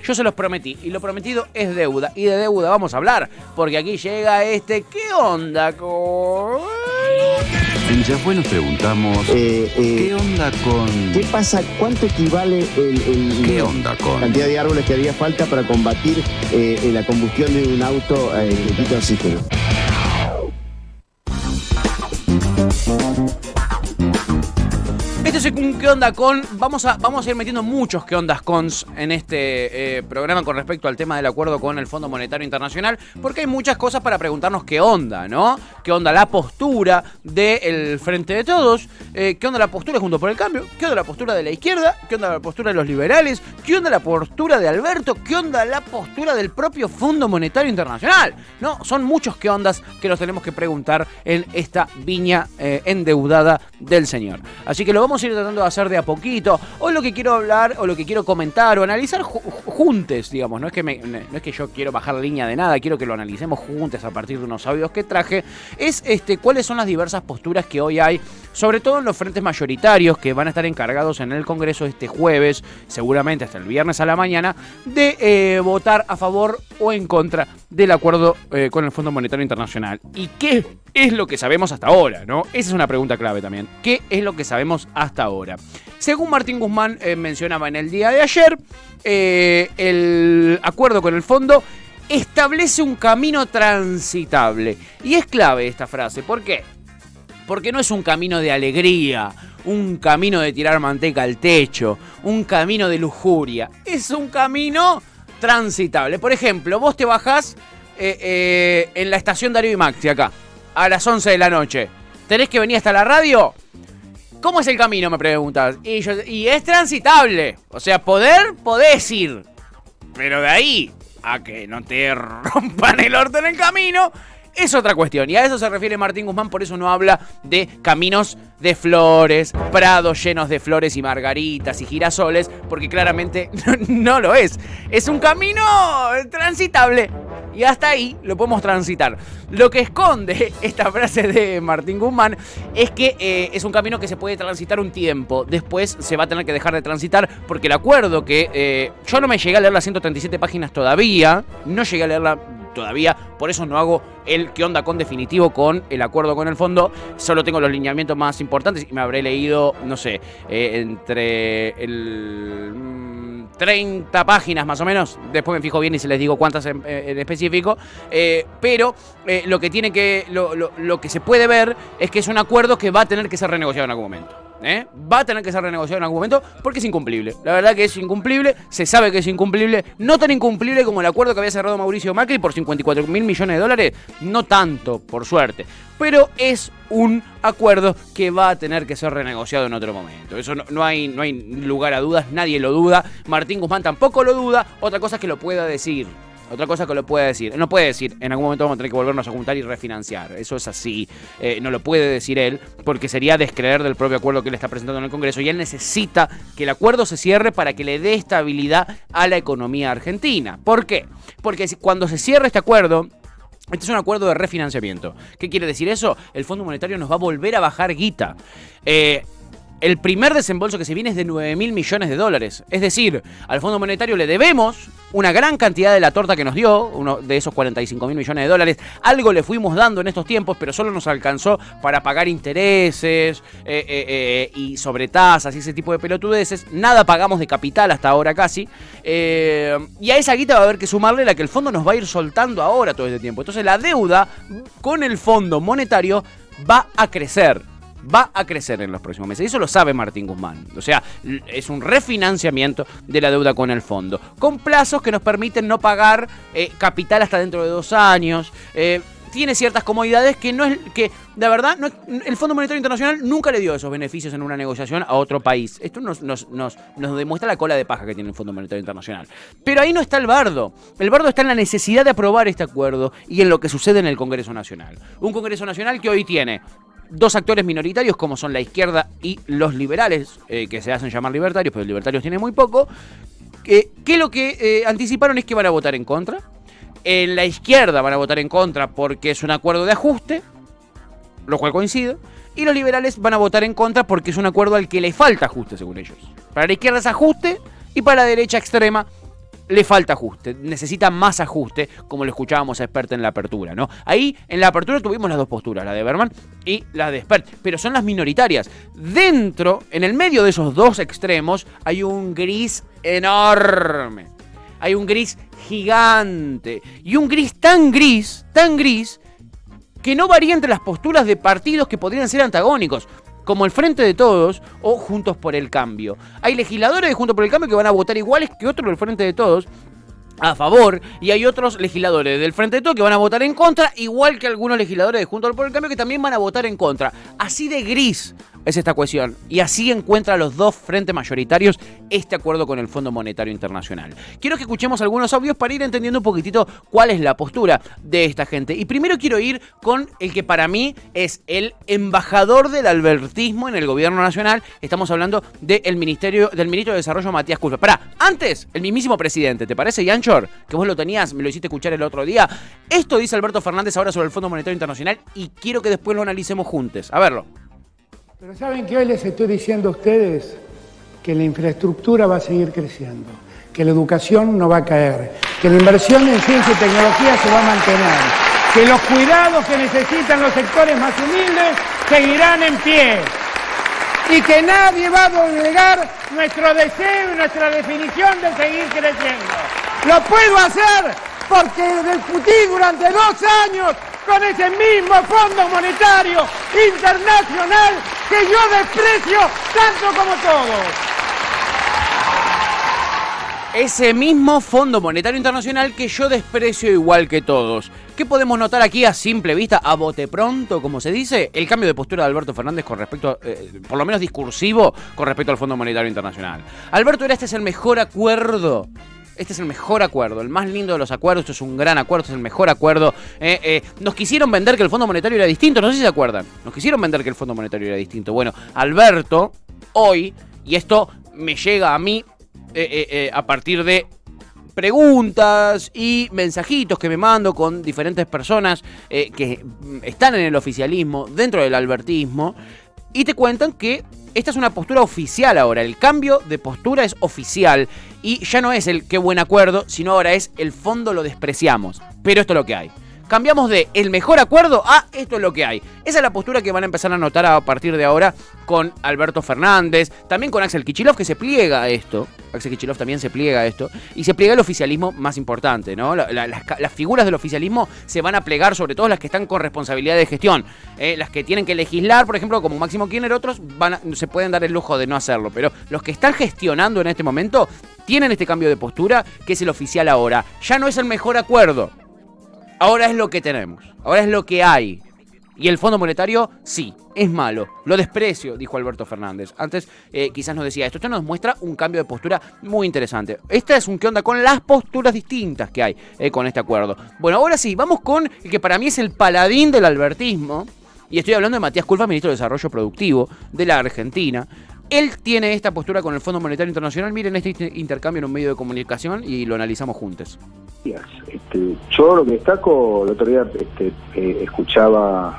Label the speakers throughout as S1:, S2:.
S1: Yo se los prometí, y lo prometido es deuda, y de deuda vamos a hablar, porque aquí llega ¿qué onda con...?
S2: En Ya Fue nos preguntamos, ¿qué onda con...?
S3: ¿Qué pasa? ¿Cuánto equivale
S2: ¿Qué onda con...?
S3: la cantidad de árboles que haría falta para combatir la combustión de un auto que quita oxígeno?
S1: Este es un ¿qué onda con? Vamos a ir metiendo muchos ¿qué ondas cons en este programa con respecto al tema del acuerdo con el Fondo Monetario Internacional, porque hay muchas cosas para preguntarnos qué onda, ¿no? ¿Qué onda la postura del Frente de Todos? ¿Qué onda la postura Juntos por el Cambio? ¿Qué onda la postura de la izquierda? ¿Qué onda la postura de los liberales? ¿Qué onda la postura de Alberto? ¿Qué onda la postura del propio Fondo Monetario Internacional? No, son muchos qué ondas que nos tenemos que preguntar en esta viña endeudada del señor. Así que lo vamos a ir tratando de hacer de a poquito. Hoy lo que quiero hablar, o lo que quiero comentar, o analizar juntos, digamos. No es que yo quiero bajar línea de nada, quiero que lo analicemos juntos a partir de unos audios que traje. Es cuáles son las diversas posturas que hoy hay, sobre todo en los frentes mayoritarios que van a estar encargados en el Congreso este jueves, seguramente hasta el viernes a la mañana, de votar a favor o en contra del acuerdo con el Fondo Monetario Internacional. ¿Y qué es lo que sabemos hasta ahora, no? Esa es una pregunta clave también. ¿Qué es lo que sabemos hasta ahora? Según Martín Guzmán mencionaba en el día de ayer, el acuerdo con el fondo establece un camino transitable. Y es clave esta frase. ¿Por qué? Porque no es un camino de alegría, un camino de tirar manteca al techo, un camino de lujuria. Es un camino transitable. Por ejemplo, vos te bajás en la estación Darío y Maxi acá, a las 11 de la noche. ¿Tenés que venir hasta la radio? ¿Cómo es el camino? Me preguntas. Y es transitable. O sea, podés ir. Pero de ahí a que no te rompan el orto en el camino, es otra cuestión. Y a eso se refiere Martín Guzmán, por eso no habla de caminos de flores, prados llenos de flores y margaritas y girasoles, porque claramente no lo es. Es un camino transitable. Y hasta ahí lo podemos transitar. Lo que esconde esta frase de Martín Guzmán es que es un camino que se puede transitar un tiempo. Después se va a tener que dejar de transitar porque el acuerdo que... yo no me llegué a leer las 137 páginas todavía. No llegué a leerla todavía. Por eso no hago el qué onda con definitivo con el acuerdo con el fondo. Solo tengo los lineamientos más importantes y me habré leído, no sé, entre el... 30 páginas más o menos, después me fijo bien y se les digo cuántas en específico, pero lo que se puede ver es que es un acuerdo que va a tener que ser renegociado en algún momento. Va a tener que ser renegociado en algún momento porque es incumplible. La verdad que es incumplible, se sabe que es incumplible, no tan incumplible como el acuerdo que había cerrado Mauricio Macri por 54.000 millones de dólares, no tanto, por suerte, pero es un acuerdo que va a tener que ser renegociado en otro momento. Eso no hay lugar a dudas, nadie lo duda, Martín Guzmán tampoco lo duda, otra cosa es que lo pueda decir. Otra cosa que lo puede decir. Él no puede decir, en algún momento vamos a tener que volvernos a juntar y refinanciar. Eso es así. No lo puede decir él, porque sería descreer del propio acuerdo que él está presentando en el Congreso. Y él necesita que el acuerdo se cierre para que le dé estabilidad a la economía argentina. ¿Por qué? Porque cuando se cierre este acuerdo... Este es un acuerdo de refinanciamiento. ¿Qué quiere decir eso? El Fondo Monetario nos va a volver a bajar guita. El primer desembolso que se viene es de 9.000 millones de dólares. Es decir, al Fondo Monetario le debemos una gran cantidad de la torta que nos dio, uno de esos 45.000 millones de dólares. Algo le fuimos dando en estos tiempos, pero solo nos alcanzó para pagar intereses y sobretasas y ese tipo de pelotudeces. Nada pagamos de capital hasta ahora casi. Y a esa guita va a haber que sumarle la que el fondo nos va a ir soltando ahora todo este tiempo. Entonces la deuda con el Fondo Monetario va a crecer. Va a crecer en los próximos meses. Y eso lo sabe Martín Guzmán. O sea, es un refinanciamiento de la deuda con el fondo. Con plazos que nos permiten no pagar capital hasta dentro de 2 años. Tiene ciertas comodidades que no es que, de verdad, no, el Fondo Monetario Internacional nunca le dio esos beneficios en una negociación a otro país. Esto nos demuestra la cola de paja que tiene el Fondo Monetario Internacional. Pero ahí no está el bardo. El bardo está en la necesidad de aprobar este acuerdo y en lo que sucede en el Congreso Nacional. Un Congreso Nacional que hoy tiene 2 actores minoritarios como son la izquierda y los liberales, que se hacen llamar libertarios, pero libertarios tienen muy poco, que lo que anticiparon es que van a votar en contra. En la izquierda van a votar en contra porque es un acuerdo de ajuste, lo cual coincide, y los liberales van a votar en contra porque es un acuerdo al que le falta ajuste según ellos. Para la izquierda es ajuste y para la derecha extrema le falta ajuste, necesita más ajuste, como lo escuchábamos a Espert en la apertura, ¿no? Ahí, en la apertura tuvimos las dos posturas, la de Berman y la de Espert, pero son las minoritarias. Dentro, en el medio de esos dos extremos, hay un gris enorme. Hay un gris gigante. Y un gris, que no varía entre las posturas de partidos que podrían ser antagónicos, como el Frente de Todos o Juntos por el Cambio. Hay legisladores de Juntos por el Cambio que van a votar iguales que otros del Frente de Todos a favor, y hay otros legisladores del Frente de Todos que van a votar en contra, igual que algunos legisladores de Juntos por el Cambio que también van a votar en contra. Así de gris es esta cuestión, y así encuentra los dos frentes mayoritarios este acuerdo con el Fondo Monetario Internacional. Quiero que escuchemos algunos audios para ir entendiendo un poquitito cuál es la postura de esta gente. Y primero quiero ir con el que para mí es el embajador del albertismo en el gobierno nacional. Estamos hablando del ministro de Desarrollo, Matías Culfas. Pará, antes, el mismísimo presidente, ¿te parece, Yanchor? Que vos lo tenías, me lo hiciste escuchar el otro día. Esto dice Alberto Fernández ahora sobre el Fondo Monetario Internacional y quiero que después lo analicemos juntos. A verlo.
S4: Pero saben que hoy les estoy diciendo a ustedes que la infraestructura va a seguir creciendo, que la educación no va a caer, que la inversión en ciencia y tecnología se va a mantener, que los cuidados que necesitan los sectores más humildes seguirán en pie y que nadie va a doblegar nuestro deseo y nuestra definición de seguir creciendo. Lo puedo hacer porque discutí durante 2 años con ese mismo Fondo Monetario Internacional que yo desprecio tanto como todos.
S1: Ese mismo Fondo Monetario Internacional que yo desprecio igual que todos. ¿Qué podemos notar aquí a simple vista, a bote pronto, como se dice? El cambio de postura de Alberto Fernández con respecto, por lo menos discursivo, con respecto al Fondo Monetario Internacional. Alberto, este es el mejor acuerdo. Este es el mejor acuerdo, el más lindo de los acuerdos. Esto es un gran acuerdo, este es el mejor acuerdo. Nos quisieron vender que el Fondo Monetario era distinto, no sé si se acuerdan. Nos quisieron vender que el Fondo Monetario era distinto. Bueno, Alberto, hoy, y esto me llega a mí a partir de preguntas y mensajitos que me mando con diferentes personas que están en el oficialismo, dentro del albertismo, y te cuentan que esta es una postura oficial ahora. El cambio de postura es oficial y ya no es el qué buen acuerdo, sino ahora es el fondo lo despreciamos. Pero esto es lo que hay. Cambiamos de el mejor acuerdo a esto es lo que hay. Esa es la postura que van a empezar a notar a partir de ahora con Alberto Fernández, también con Axel Kicillof, que se pliega a esto. Axel Kicillof también se pliega a esto. Y se pliega el oficialismo más importante, ¿no? Las figuras del oficialismo se van a plegar, sobre todo las que están con responsabilidad de gestión. Las que tienen que legislar, por ejemplo, como Máximo Kirchner, otros se pueden dar el lujo de no hacerlo. Pero los que están gestionando en este momento tienen este cambio de postura, que es el oficial ahora. Ya no es el mejor acuerdo. Ahora es lo que tenemos, ahora es lo que hay. Y el Fondo Monetario, sí, es malo. Lo desprecio, dijo Alberto Fernández. Antes quizás nos decía esto. Esto nos muestra un cambio de postura muy interesante. Esta es un qué onda con las posturas distintas que hay con este acuerdo. Bueno, ahora sí, vamos con el que para mí es el paladín del albertismo. Y estoy hablando de Matías Culfas, ministro de Desarrollo Productivo de la Argentina. Él tiene esta postura con el Fondo Monetario Internacional. Miren este intercambio en un medio de comunicación y lo analizamos juntos.
S5: Yo lo que destaco, el otro día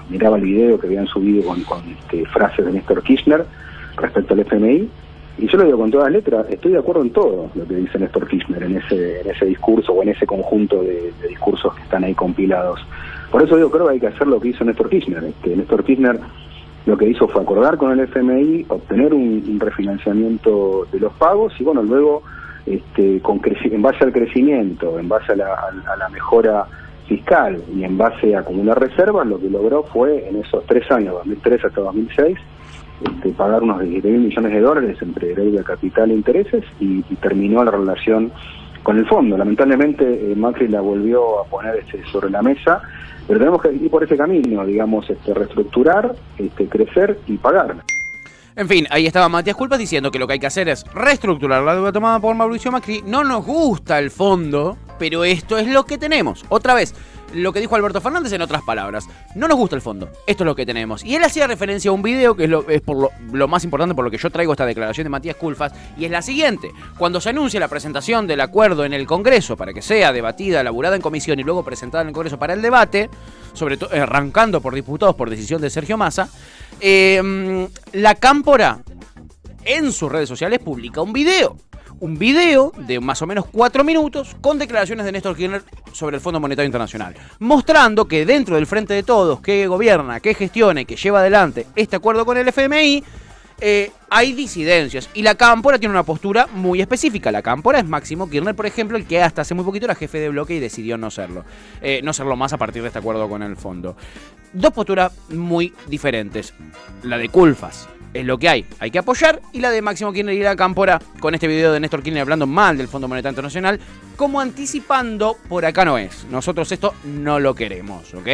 S5: miraba el video que habían subido con frases de Néstor Kirchner respecto al FMI, y yo lo digo con todas las letras, estoy de acuerdo en todo lo que dice Néstor Kirchner en ese discurso o en ese conjunto de discursos que están ahí compilados. Por eso digo, creo que hay que hacer lo que hizo Néstor Kirchner. Néstor Kirchner lo que hizo fue acordar con el FMI, obtener un refinanciamiento de los pagos y bueno, luego en base al crecimiento, en base a la mejora fiscal y en base a acumular reservas, lo que logró fue en esos 3 años, 2003 hasta 2006, pagar unos 17.000 millones de dólares entre deuda, capital e intereses y terminó la relación con el fondo. Lamentablemente Macri la volvió a poner sobre la mesa, pero tenemos que ir por ese camino, digamos, reestructurar, crecer y pagar.
S1: En fin, ahí estaba Matías Culfas diciendo que lo que hay que hacer es reestructurar la deuda tomada por Mauricio Macri. No nos gusta el fondo, pero esto es lo que tenemos. Otra vez, lo que dijo Alberto Fernández en otras palabras. No nos gusta el fondo, esto es lo que tenemos. Y él hacía referencia a un video que es por lo más importante por lo que yo traigo esta declaración de Matías Culfas, y es la siguiente. Cuando se anuncia la presentación del acuerdo en el Congreso para que sea debatida, elaborada en comisión y luego presentada en el Congreso para el debate, sobre todo arrancando por diputados por decisión de Sergio Massa, la Cámpora en sus redes sociales publica un video un video de más o menos 4 minutos con declaraciones de Néstor Kirchner sobre el Fondo Monetario Internacional, mostrando que dentro del Frente de Todos, que gobierna, que gestiona y que lleva adelante este acuerdo con el FMI, hay disidencias y la Cámpora tiene una postura muy específica. La Cámpora es Máximo Kirchner, por ejemplo, el que hasta hace muy poquito era jefe de bloque y decidió no serlo más a partir de este acuerdo con el fondo. Dos posturas muy diferentes. La de Culfas es lo que hay que apoyar, y la de Máximo Kirchner y la Cámpora con este video de Néstor Kirchner hablando mal del Fondo Monetario Internacional, como anticipando, por acá no es, nosotros esto no lo queremos, ¿ok?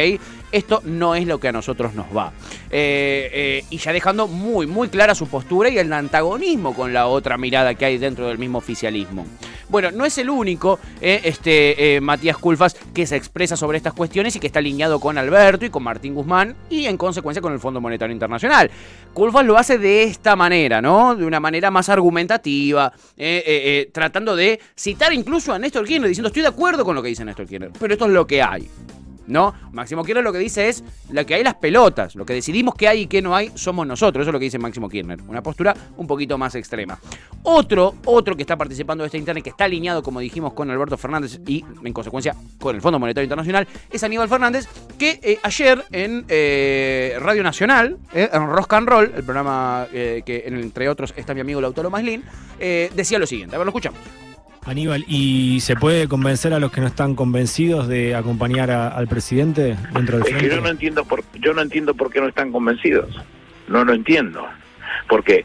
S1: Esto no es lo que a nosotros nos va. Y ya dejando muy, muy clara su postura y el antagonismo con la otra mirada que hay dentro del mismo oficialismo. Bueno, no es el único, Matías Culfas, que se expresa sobre estas cuestiones y que está alineado con Alberto y con Martín Guzmán y en consecuencia con el Fondo Monetario Internacional. Culfas lo hace de esta manera, ¿no? De una manera más argumentativa, tratando de citar incluso a Néstor Kirchner, diciendo estoy de acuerdo con lo que dice Néstor Kirchner, pero esto es lo que hay, ¿no? Máximo Kirchner lo que dice es lo que hay las pelotas, lo que decidimos que hay y que no hay somos nosotros, eso es lo que dice Máximo Kirchner, una postura un poquito más extrema. Otro que está participando de esta interna y que está alineado, como dijimos, con Alberto Fernández y en consecuencia con el Fondo Monetario Internacional es Aníbal Fernández, que ayer en Radio Nacional, en Rock and Roll, el programa que entre otros está mi amigo Lautaro Maslin, decía lo siguiente, a ver, lo escuchamos.
S6: Aníbal, ¿y se puede convencer a los que no están convencidos de acompañar al presidente dentro del frente?
S7: Es que yo no entiendo por qué no están convencidos. No lo entiendo. Porque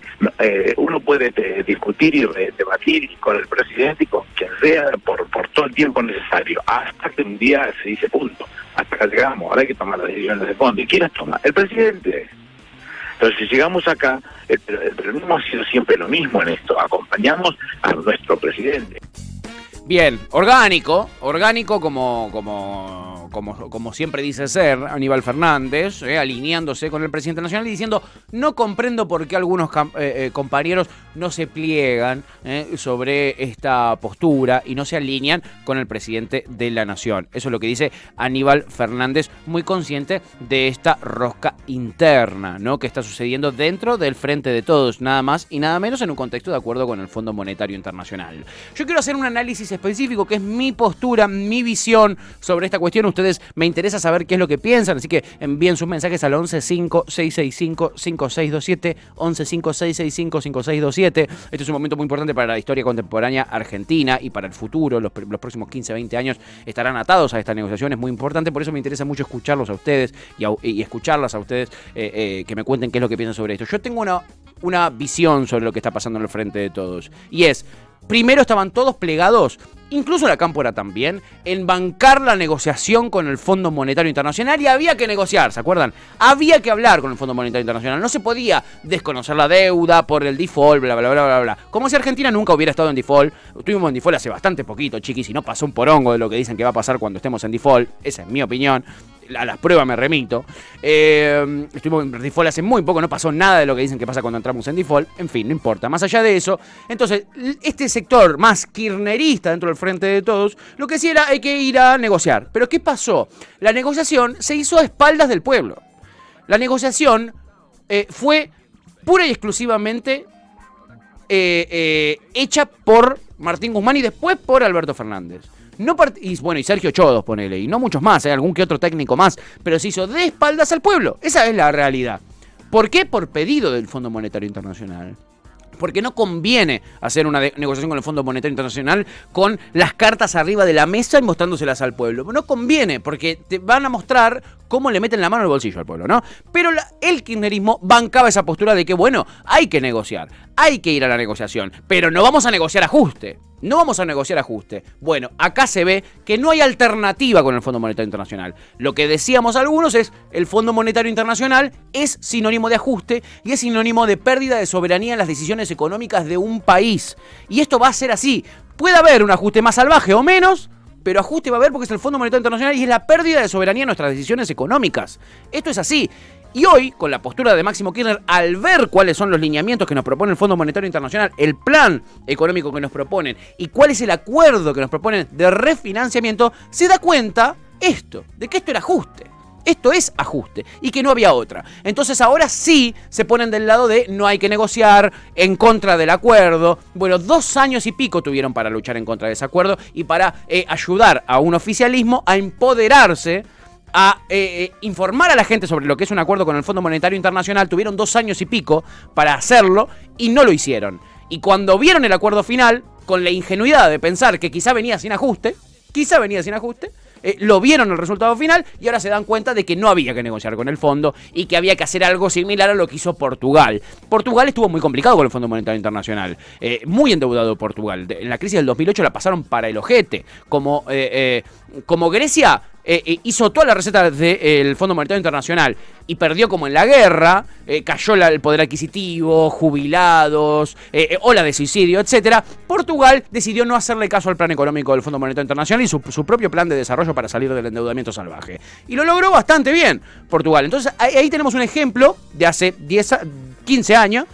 S7: uno puede discutir y debatir con el presidente y con quien sea por todo el tiempo necesario, hasta que un día se dice punto. Hasta que llegamos, ahora hay que tomar las decisiones de fondo. ¿Y quién las toma? El presidente. Entonces, si llegamos acá, el peronismo ha sido siempre lo mismo en esto. Acompañamos a nuestro presidente.
S1: Bien, orgánico como siempre dice ser Aníbal Fernández, alineándose con el presidente nacional y diciendo no comprendo por qué algunos compañeros no se pliegan sobre esta postura y no se alinean con el presidente de la nación. Eso es lo que dice Aníbal Fernández, muy consciente de esta rosca interna, ¿no?, que está sucediendo dentro del Frente de Todos, nada más y nada menos en un contexto de acuerdo con el Fondo Monetario Internacional. Yo quiero hacer un análisis específico que es mi postura, mi visión sobre esta cuestión. Ustedes me interesa saber qué es lo que piensan, así que envíen sus mensajes al 1156655627, 1156655627. Este es un momento muy importante para la historia contemporánea argentina y para el futuro. Los próximos 15, 20 años estarán atados a esta negociación, es muy importante, por eso me interesa mucho escucharlos a ustedes y escucharlas a ustedes, que me cuenten qué es lo que piensan sobre esto. Yo tengo una visión sobre lo que está pasando en el Frente de Todos, y es: primero estaban todos plegados, incluso la Cámpora también, en bancar la negociación con el Fondo Monetario Internacional, y había que negociar, ¿se acuerdan? Había que hablar con el Fondo Monetario Internacional, no se podía desconocer la deuda por el default, bla, bla, bla, bla, bla. Como si Argentina nunca hubiera estado en default. Estuvimos en default hace bastante poquito, chiquis, y no pasó un porongo de lo que dicen que va a pasar cuando estemos en default. Esa es mi opinión. A las pruebas me remito. Estuvimos en default hace muy poco, no pasó nada de lo que dicen que pasa cuando entramos en default. En fin, no importa. Más allá de eso, entonces, este sector más kirchnerista dentro del Frente de Todos, lo que decía era hay que ir a negociar. Pero ¿qué pasó? La negociación se hizo a espaldas del pueblo. La negociación fue pura y exclusivamente hecha por Martín Guzmán y después por Alberto Fernández. Y Sergio Chodos, ponele, y no muchos más, algún que otro técnico más, pero se hizo de espaldas al pueblo. Esa es la realidad. ¿Por qué? Por pedido del Fondo Monetario Internacional. Porque no conviene hacer una negociación con el Fondo Monetario Internacional con las cartas arriba de la mesa y mostrándoselas al pueblo. No conviene, porque te van a mostrar cómo le meten la mano al bolsillo al pueblo, ¿no? Pero el kirchnerismo bancaba esa postura de que, bueno, hay que negociar, hay que ir a la negociación, pero no vamos a negociar ajuste. No vamos a negociar ajuste. Bueno, acá se ve que no hay alternativa con el Fondo Monetario Internacional. Lo que decíamos algunos es, el Fondo Monetario Internacional es sinónimo de ajuste y es sinónimo de pérdida de soberanía en las decisiones económicas de un país. Y esto va a ser así. Puede haber un ajuste más salvaje o menos, pero ajuste va a haber porque es el Fondo Monetario Internacional y es la pérdida de soberanía en nuestras decisiones económicas. Esto es así. Y hoy, con la postura de Máximo Kirchner, al ver cuáles son los lineamientos que nos propone el Fondo Monetario Internacional, el plan económico que nos proponen y cuál es el acuerdo que nos proponen de refinanciamiento, se da cuenta de que esto era ajuste. Esto es ajuste y que no había otra. Entonces ahora sí se ponen del lado de no hay que negociar, en contra del acuerdo. Bueno, 2 años y pico tuvieron para luchar en contra de ese acuerdo y para ayudar a un oficialismo a empoderarse, a informar a la gente sobre lo que es un acuerdo con el Fondo Monetario Internacional. Tuvieron 2 años y pico para hacerlo y no lo hicieron. Y cuando vieron el acuerdo final, con la ingenuidad de pensar que quizá venía sin ajuste, lo vieron el resultado final y ahora se dan cuenta de que no había que negociar con el fondo y que había que hacer algo similar a lo que hizo Portugal. Portugal estuvo muy complicado con el Fondo Monetario Internacional, muy endeudado Portugal. En la crisis del 2008 la pasaron para el ojete. Como Grecia hizo toda la receta del Fondo Monetario Internacional y perdió como en la guerra, cayó el poder adquisitivo, jubilados, ola de suicidio, etc. Portugal decidió no hacerle caso al plan económico del Fondo Monetario Internacional y su propio plan de desarrollo para salir del endeudamiento salvaje. Y lo logró bastante bien Portugal. Entonces ahí tenemos un ejemplo de hace 15 años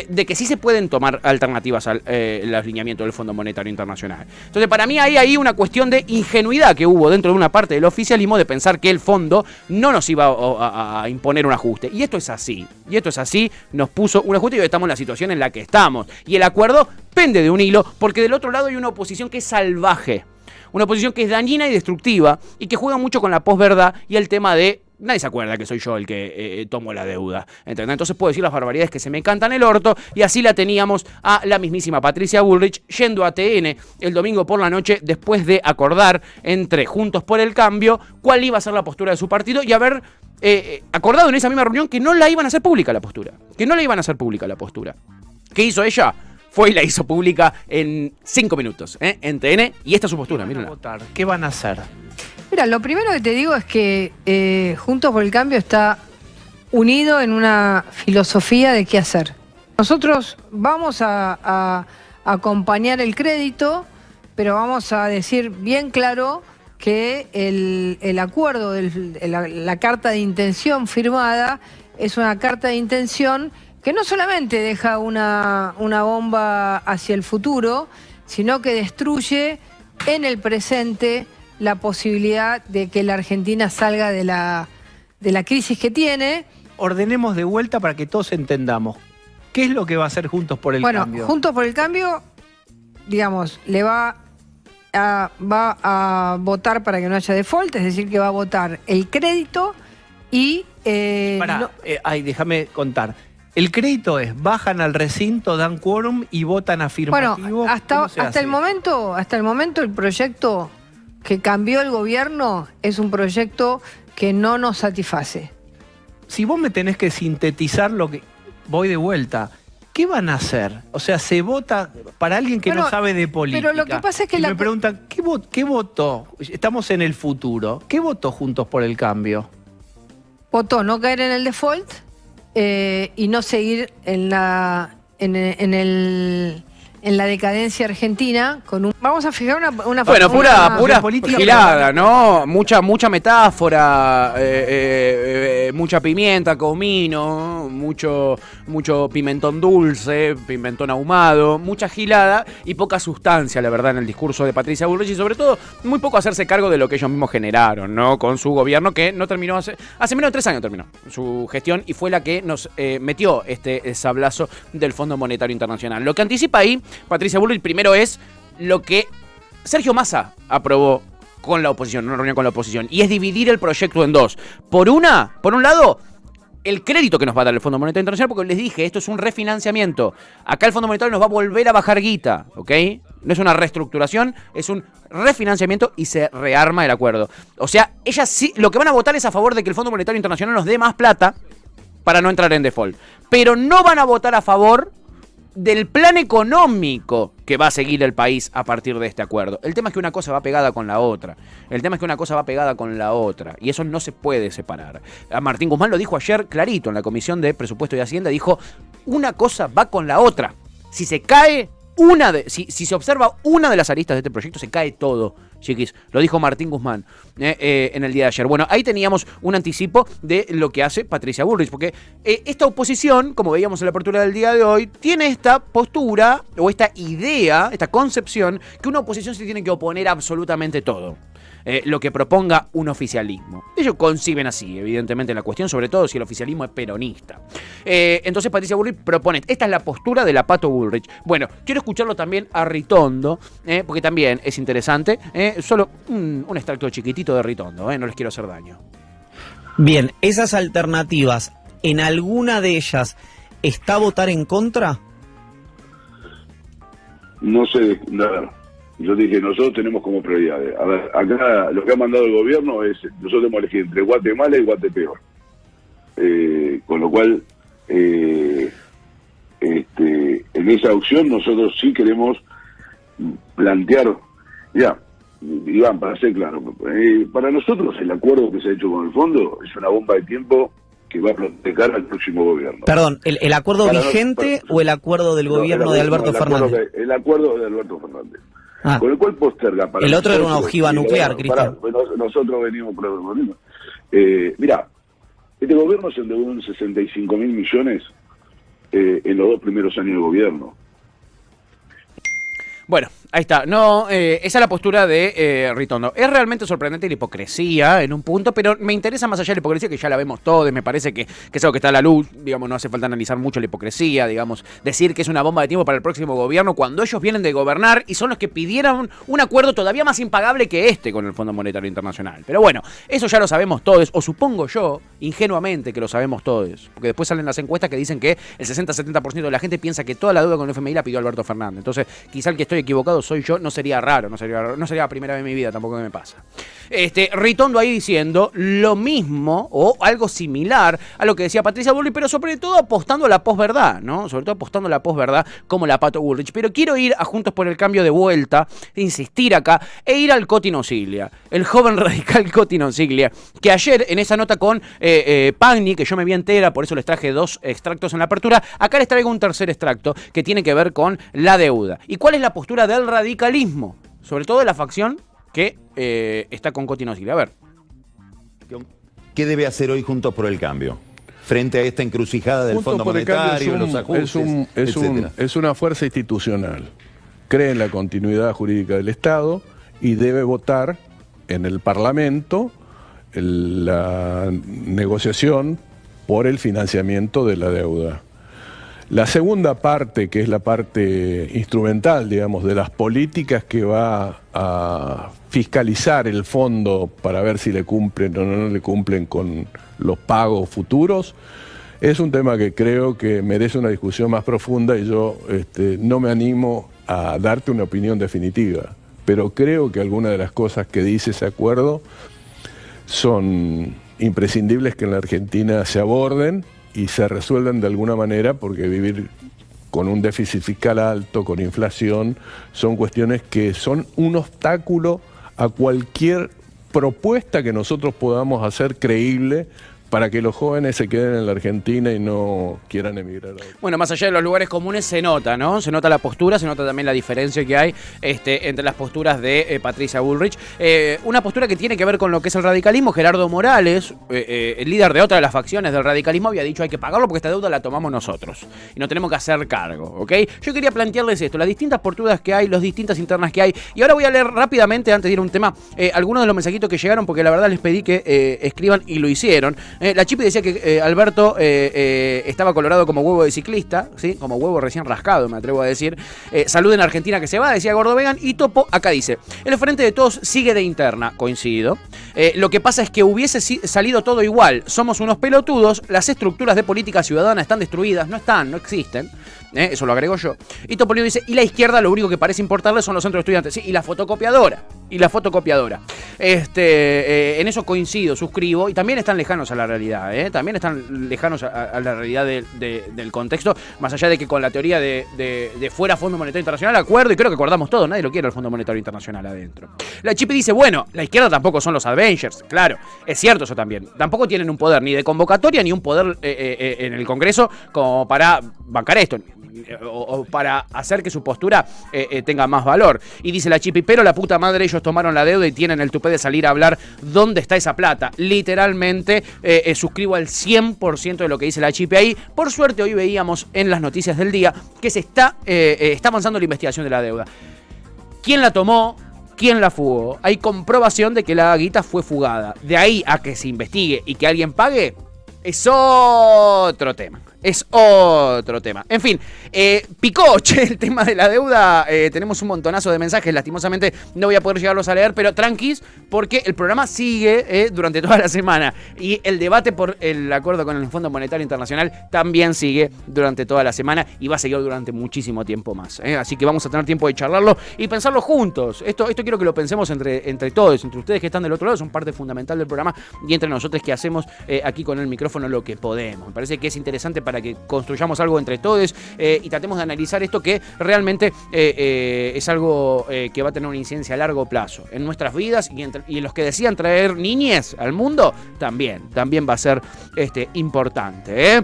S1: de que sí se pueden tomar alternativas al alineamiento del Fondo Monetario Internacional. Entonces, para mí hay ahí una cuestión de ingenuidad que hubo dentro de una parte del oficialismo de pensar que el fondo no nos iba a imponer un ajuste. Y esto es así. Nos puso un ajuste y hoy estamos en la situación en la que estamos. Y el acuerdo pende de un hilo porque del otro lado hay una oposición que es salvaje. Una oposición que es dañina y destructiva y que juega mucho con la posverdad y el tema de nadie se acuerda que soy yo el que tomo la deuda. ¿Entendés? Entonces puedo decir las barbaridades que se me cantan el orto y así la teníamos a la mismísima Patricia Bullrich yendo a TN el domingo por la noche después de acordar entre Juntos por el Cambio cuál iba a ser la postura de su partido y haber acordado en esa misma reunión que no la iban a hacer pública la postura. ¿Qué hizo ella? Fue y la hizo pública en 5 minutos, en TN, y esta es su postura, mírenla.
S8: ¿Qué van a hacer?
S9: Mira, lo primero que te digo es que Juntos por el Cambio está unido en una filosofía de qué hacer. Nosotros vamos a acompañar el crédito, pero vamos a decir bien claro que el acuerdo, la carta de intención firmada, es una carta de intención que no solamente deja una bomba hacia el futuro, sino que destruye en el presente la posibilidad de que la Argentina salga de la crisis que tiene.
S8: Ordenemos de vuelta para que todos entendamos. ¿Qué es lo que va a hacer Juntos por el Cambio?
S9: Bueno, Juntos por el Cambio, digamos, le va a votar para que no haya default, es decir, que va a votar el crédito y...
S8: déjame contar. El crédito es, bajan al recinto, dan quórum y votan afirmativo.
S9: Bueno, hasta el momento el proyecto que cambió el gobierno es un proyecto que no nos satisface.
S8: Si vos me tenés que sintetizar lo que... Voy de vuelta. ¿Qué van a hacer? O sea, se vota para alguien que no sabe de política.
S9: Pero lo que pasa es que
S8: me preguntan, ¿qué votó? Estamos en el futuro. ¿Qué votó Juntos por el Cambio?
S9: Votó no caer en el default y no seguir en la decadencia argentina con un... Vamos a fijar una
S1: bueno, pura política gilada, ¿no? Mucha metáfora, mucha pimienta, comino, mucho pimentón dulce, pimentón ahumado, mucha gilada y poca sustancia, la verdad, en el discurso de Patricia Bullrich y sobre todo muy poco hacerse cargo de lo que ellos mismos generaron, ¿no? Con su gobierno que no terminó hace menos de 3 años terminó su gestión y fue la que nos metió este sablazo del Fondo Monetario Internacional. Lo que anticipa ahí Patricia Bullrich primero es lo que Sergio Massa aprobó con la oposición, en una reunión con la oposición, y es dividir el proyecto en dos. Por un lado, el crédito que nos va a dar el Fondo Monetario Internacional, porque les dije, esto es un refinanciamiento. Acá el Fondo Monetario nos va a volver a bajar guita, ¿ok? No es una reestructuración, es un refinanciamiento y se rearma el acuerdo. O sea, ellas sí, lo que van a votar es a favor de que el Fondo Monetario Internacional nos dé más plata para no entrar en default. Pero no van a votar a favor del plan económico que va a seguir el país a partir de este acuerdo. El tema es que una cosa va pegada con la otra. Y eso no se puede separar. A Martín Guzmán lo dijo ayer clarito en la Comisión de Presupuesto y Hacienda. Dijo, una cosa va con la otra. Si se cae si se observa una de las aristas de este proyecto, se cae todo. chiquis. Lo dijo Martín Guzmán en el día de ayer. Bueno, ahí teníamos un anticipo de lo que hace Patricia Bullrich, porque esta oposición, como veíamos en la apertura del día de hoy, tiene esta postura o esta idea, esta concepción, que una oposición se tiene que oponer a absolutamente todo. Lo que proponga un oficialismo. Ellos conciben así, evidentemente, la cuestión, sobre todo si el oficialismo es peronista. Entonces Patricia Bullrich propone, esta es la postura de la Pato Bullrich. Bueno, quiero escucharlo también a Ritondo, porque también es interesante. Solo un extracto chiquitito de Ritondo, no les quiero hacer daño.
S10: Bien, esas alternativas, ¿en alguna de ellas está votar en contra?
S11: No sé, nada. Yo dije, nosotros tenemos como prioridades. A ver, acá lo que ha mandado el gobierno es, nosotros tenemos que elegir entre Guatemala y Guatepeor. Con lo cual, en esa opción nosotros sí queremos plantear, ya, Iván, para ser claro, para nosotros el acuerdo que se ha hecho con el fondo es una bomba de tiempo que va a proteger al próximo gobierno.
S10: Perdón, ¿el acuerdo vigente o el acuerdo del gobierno de Alberto Fernández?
S11: El acuerdo de Alberto Fernández. Con el cual posterga para
S10: el otro
S11: nosotros,
S10: era una ojiva nuclear, Cristian.
S11: Nosotros venimos por el mismo. Mirá, este gobierno se endeudó en 65.000 millones en los 2 primeros años de gobierno.
S1: Bueno, ahí está. No, esa es la postura de Ritondo. Es realmente sorprendente la hipocresía en un punto, pero me interesa más allá de la hipocresía, que ya la vemos todos, me parece que es algo que está a la luz, digamos, no hace falta analizar mucho la hipocresía, digamos, decir que es una bomba de tiempo para el próximo gobierno cuando ellos vienen de gobernar y son los que pidieron un acuerdo todavía más impagable que este con el Fondo Monetario Internacional. Pero bueno, eso ya lo sabemos todos, o supongo yo, ingenuamente, que lo sabemos todos, porque después salen las encuestas que dicen que el 60-70% de la gente piensa que toda la deuda con el FMI la pidió Alberto Fernández. Entonces, quizá el que estoy equivocado soy yo, no sería raro, no sería la primera vez en mi vida tampoco que me pasa. Ritondo ahí diciendo lo mismo o algo similar a lo que decía Patricia Bullrich, pero sobre todo apostando a la posverdad, ¿no? Sobre todo apostando a la posverdad como la Pato Bullrich. Pero quiero ir a Juntos por el Cambio de vuelta, insistir acá, e ir al Coti Nosiglia, el joven radical Coti Nosiglia, que ayer en esa nota con Pagni, que yo me vi entera, por eso les traje 2 extractos en la apertura, acá les traigo un tercer extracto que tiene que ver con la deuda. ¿Y cuál es la postura del radicalismo? Sobre todo de la facción que está con Coti Nosiglia. A ver.
S12: ¿Qué debe hacer hoy Juntos por el Cambio? Frente a esta encrucijada del Fondo Monetario, los ajustes,
S13: es una fuerza institucional. Cree en la continuidad jurídica del Estado y debe votar en el Parlamento la negociación por el financiamiento de la deuda. La segunda parte, que es la parte instrumental, digamos, de las políticas que va a fiscalizar el fondo para ver si le cumplen o no le cumplen con los pagos futuros, es un tema que creo que merece una discusión más profunda y yo no me animo a darte una opinión definitiva, pero creo que algunas de las cosas que dice ese acuerdo son imprescindibles que en la Argentina se aborden y se resuelven de alguna manera, porque vivir con un déficit fiscal alto, con inflación, son cuestiones que son un obstáculo a cualquier propuesta que nosotros podamos hacer creíble para que los jóvenes se queden en la Argentina y no quieran emigrar.
S1: Bueno, más allá de los lugares comunes se nota, ¿no? Se nota la postura, se nota también la diferencia que hay entre las posturas de Patricia Bullrich. Una postura que tiene que ver con lo que es el radicalismo. Gerardo Morales, el líder de otra de las facciones del radicalismo, había dicho hay que pagarlo porque esta deuda la tomamos nosotros y no tenemos que hacer cargo, ¿ok? Yo quería plantearles esto, las distintas posturas que hay, las distintas internas que hay. Y ahora voy a leer rápidamente, antes de ir a un tema, algunos de los mensajitos que llegaron, porque la verdad les pedí que escriban y lo hicieron. La Chipi decía que Alberto estaba colorado como huevo de ciclista, ¿sí? Como huevo recién rascado, me atrevo a decir. Salud en Argentina que se va, decía Gordo Vegan. Y Topo acá dice, el frente de todos sigue de interna, coincido. Lo que pasa es que hubiese salido todo igual. Somos unos pelotudos, las estructuras de política ciudadana están destruidas, no existen. Eso lo agrego yo. Y Topolino dice, y la izquierda lo único que parece importarle son los centros de estudiantes. Sí, y la fotocopiadora. En eso coincido, suscribo. Y también están lejanos a la realidad, también están lejanos a la realidad del contexto. Más allá de que con la teoría de fuera Fondo Monetario Internacional, acuerdo, y creo que acordamos todos, nadie lo quiere el Fondo Monetario Internacional adentro. La Chipi dice, bueno, la izquierda tampoco son los Avengers. Claro, es cierto eso también. Tampoco tienen un poder ni de convocatoria ni un poder en el Congreso como para bancar esto. o para hacer que su postura tenga más valor. Y dice la Chipi, pero la puta madre, ellos tomaron la deuda y tienen el tupé de salir a hablar dónde está esa plata. Literalmente suscribo al 100% de lo que dice la Chipi ahí. Por suerte hoy veíamos en las noticias del día que se está avanzando la investigación de la deuda. ¿Quién la tomó? ¿Quién la fugó? Hay comprobación de que la guita fue fugada. De ahí a que se investigue y que alguien pague, es otro tema. Es otro tema. En fin, picó, el tema de la deuda. Tenemos un montonazo de mensajes. Lastimosamente no voy a poder llegarlos a leer, pero tranquis, porque el programa sigue durante toda la semana. Y el debate por el acuerdo con el Fondo Monetario Internacional también sigue durante toda la semana y va a seguir durante muchísimo tiempo más. Así que vamos a tener tiempo de charlarlo y pensarlo juntos. Esto quiero que lo pensemos entre todos, entre ustedes que están del otro lado, son parte fundamental del programa, y entre nosotros que hacemos aquí con el micrófono lo que podemos. Me parece que es interesante para que construyamos algo entre todos y tratemos de analizar esto que realmente es algo que va a tener una incidencia a largo plazo en nuestras vidas y en los que decían traer niñez al mundo, también va a ser importante.